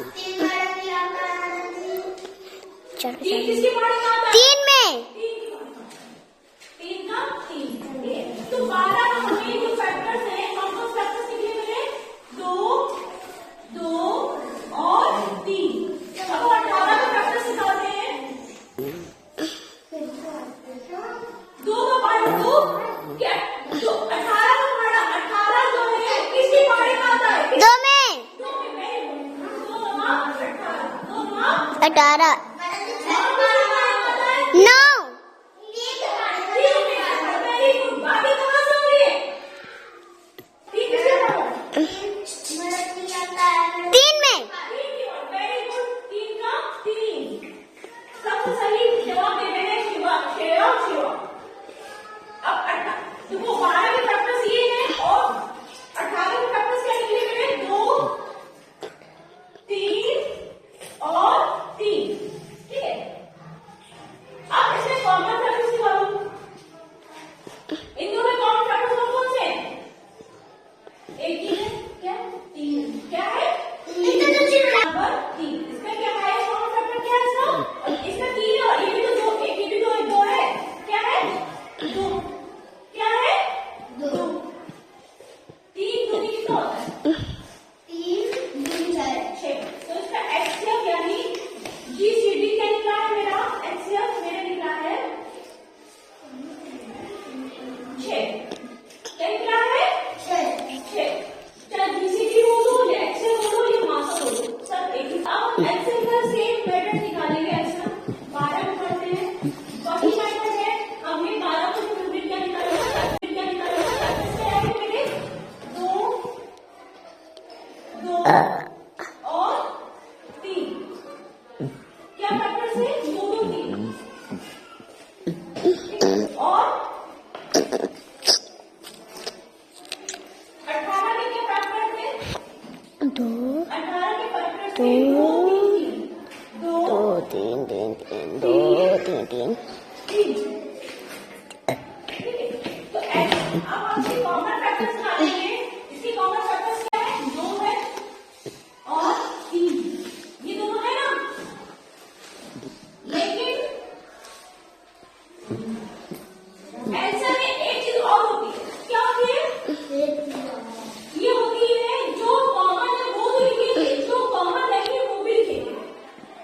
तीन में तो 12 हमें जो फैक्टर्स हैं कौन कौन फैक्टर्स निकले मेरे 2 2 और 3। अब 18 के फैक्टर्स निकालते हैं। 2 का पार्ट 2 क्या तो 18 का पार्ट 18 जो है किसके पार्ट में आता है 2 में 18 9 3 में सही जवाब दे रहे हैं शिवा शेरा शिवा। अब 12 के फैक्टर्स ये हैं और 18 के फैक्टर्स क्या निकले मेरे 2 3 और 3। ठीक है अब इसमें कॉमन फैक्टर्स निकालो। इन दोनों कॉमन फैक्टर्स कौन कौन से हैं? एक ही है क्या 3 क्या है नंबर 3। इसका क्या है कॉमन फैक्टर क्या है इसका और इसका 3 है और ये भी तो 2 एक ये भी तो 2 है क्या है 2 क्या है 2 3 2 कितना होता है 3 2 6। तो इसका एचसीएफ यानी जीसीडी क्या निकला है मेरा एचसीएफ मेरा निकला है 6 क्या निकला है 6। चल जीसीडी बोलो या एचसीएफ बोलो या मासा बोलो सब एक ही। अब एचसीएफ का सेम मेथड निकालेंगे ऐसा 12 में करते हैं वही मेथड है। हमने 12 को फिर क्या निकाला इससे आगे मेरे 2 2 और 3 क्या फैक्टर्स है 2 2 3 और 18 के क्या फैक्टर थे 2 18 के फैक्टर थे 2 2 3 3 3 2 3 3 3। तो अब हम इसके कॉमन फैक्टर्स निकालेंगे। इसके कॉमन फैक्टर्स क्या है 2 है और 3 ये दोनों है ना। लेकिन ऐसा में एक चीज और होती है क्या होती है ये होती है जो कॉमन है वो तो लिखेंगे जो कॉमन नहीं है वो भी लिखेंगे।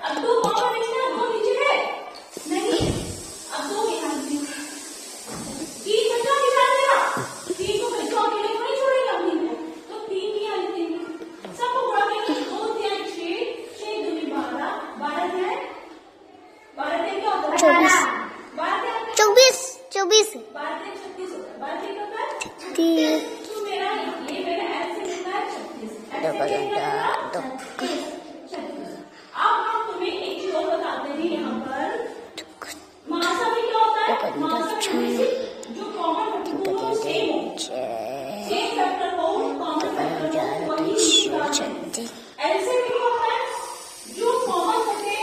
अब 2 कॉमन है 2 नीचे है नहीं अब 2 निकाल देंगे 3 बचा निकाल देगा 3 को बच्चों अकेले को नहीं छोड़ेंगे हम 3 को तो 3 ही आ लिखेंगे सबको गुणा करेंगे 2 3 6 6 2 12 12 क्या है 12 क्या होता है 24 24 12 36 होता है 12 क्या होता है 3 तो मेरा ये मेरा ऐसे लिखा है 36 अब हम तुम्हें एक चीज और बताते हैं यहाँ पर मासा में क्या होता है मासा में जो कॉमन फैक्टर हो सेम फैक्टर हो कॉमन फैक्टर हो वही एलसीएम में क्या होता है जो कॉमन होते हैं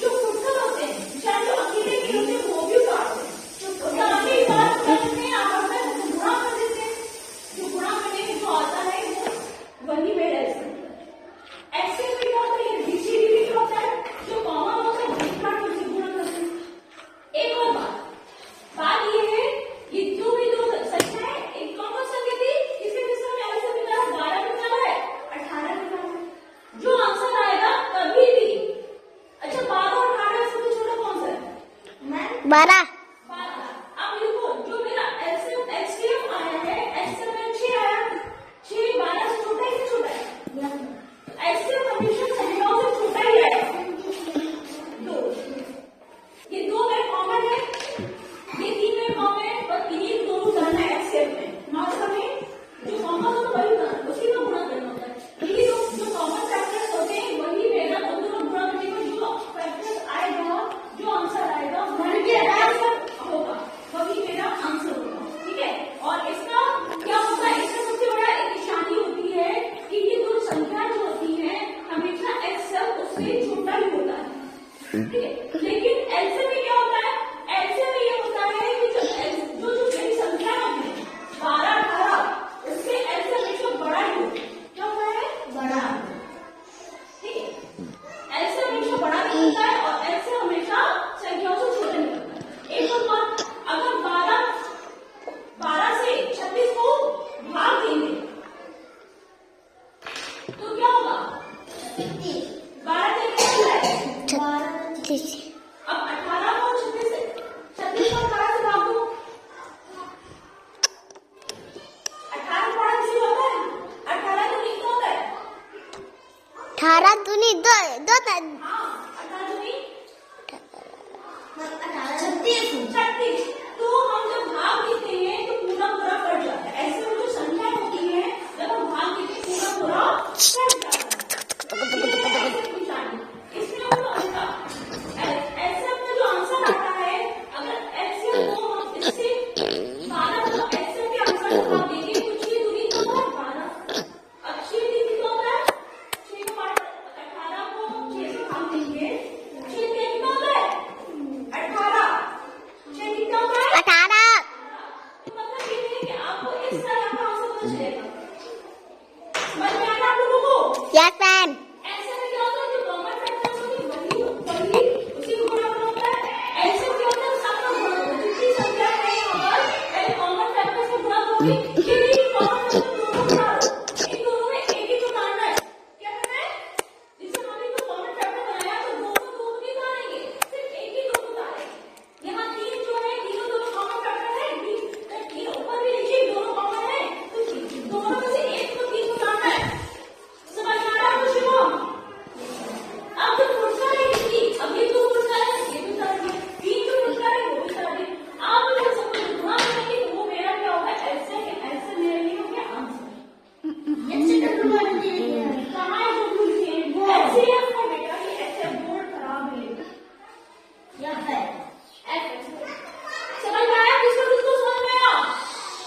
जो फुटकर होते हैं चाहे जो अकेले के होते हैं वो भी उतारते हैं जो उतारने के बाद करते हैं आपस में गुणा कर देते हैं जो गुणा करने में जो आता है वही मेरा एलसीएम में क्या होता है जीसीडी भी क्या होता है जो कॉमन होता है वही काट के गुणा करते हैं। एक और बात ये है ये जो भी दो संख्या है एक कौन कौन संख्या थी किसके किसका में एलसीएम निकाला 12 निकाला है 18 निकाला है जो आंसर आएगा कभी भी अच्छा 12 और 18 सबसे छोटा कौन सा है 12 अब देखो जो मेरा एलसीएम एचसीएफ आया है एचसीएफ में 6 आया 6 12 से छोटा है कि छोटा है एचसीएफ हमेशा संख्याओं से छोटा ही आएगा 2 ये 2 में कॉमन है ये 3 में कॉमन है और 3 दोनों करना है एचसीएफ में मासा में जो कॉमन हो तो वही करना उसी का गुणा करना होता है। ये जो कॉमन फैक्टर्स होते हैं वही मेरा दोनों गुणा करने में जो फैक्टर्स आएगा जो आंसर आएगा वही आंसर होगा वही मेरा आंसर होगा। ठीक है और इसका क्या होता है इसका सबसे बड़ा एक निशानी होती है कि ये दो संख्या जो होती है हमेशा एचसीएफ उससे छोटा ही होता है। ठीक है लेकिन एलसीएम में क्या होता है एलसीएम में ये होता है कि जो बड़ी संख्या होती है 12 18 उससे एलसीएम हमेशा बड़ा ही होता है क्या होता है बड़ा क्या होगा? 12 से क्या होता है? 36 अब 18 को 36 से 18 से भाग दो। 18 बड़ा किसी होता है? 18 तो कितना होता है? 18 दूनी 2 2 हाँ, 18 दूनी 36 36। तो हम जब भाग देते हैं तो पूरा पूरा कट जाता है। ऐसे में जो संख्या होती है जब हम भाग देते हैं पूरा पूरा कट जाता है। इसमें हम लोग का ऐसे अपना जो आंसर आता है, अगर एलसीएम को हम इससे 12 को एलसीएम के आंसर को भाग देंगे तो 6 दूनी तो होता है 12। अब 6 दूनी तो होता है 6 को 18 को 6 से भाग देंगे 6 कितना होता है 18। 6 कितना होता है 18 मतलब ये है कि आपको इस तरह का आंसर पता चलेगा। समझ में आया आप लोगों को? Yes ma'am